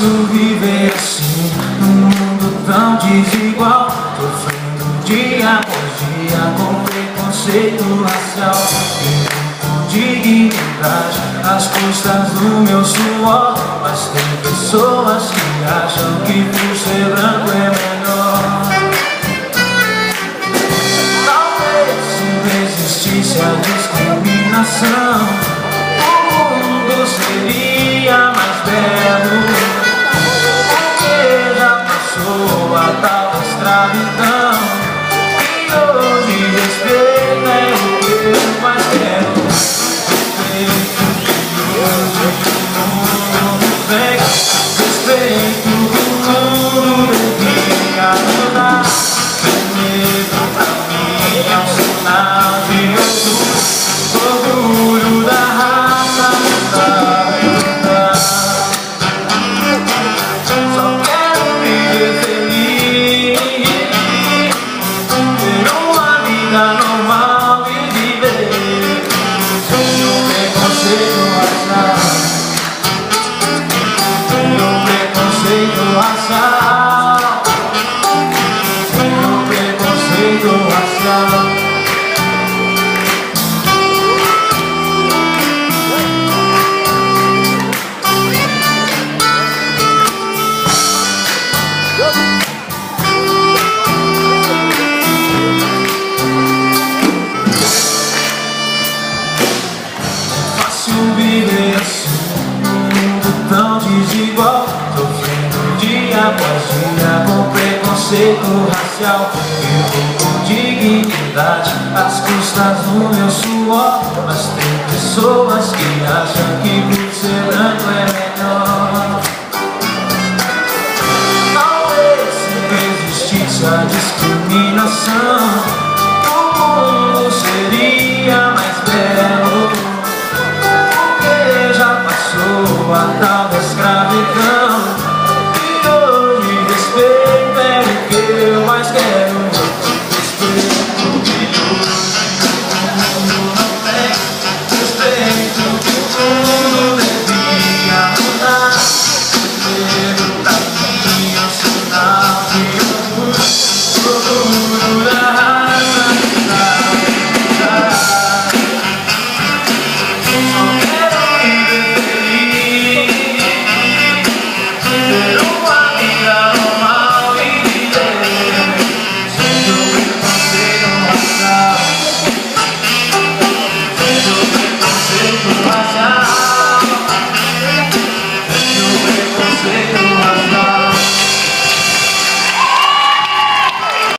fácil viver assim, num mundo tão desigual, sofrendo dia após dia com preconceito racial e com dignidade, às custas do meu suor. Mas tem pessoas que acham que por ser branco é melhor. Talvez se não existisse a discriminação, o mundo seria mais belo, porque já passou a tal escravidão e hoje respeito é o que eu mais quero. Respeito do mundo devia mudar. Medo pra mim é um sinal de orgulho da raça da. Só quero viver feliz, ter uma vida normal e viver sem preconceito racial. Preconceito racial, preconceito racial. É fácil viver assim, num mundo tão desigual, sofrendo dia após dia com preconceito racial. Eu com dignidade, às custas do meu suor. Mas tem pessoas que acham que por ser branco é melhor. Talvez se não existisse a discriminação, o mundo seria mais belo, porque já passou a tal da escravidão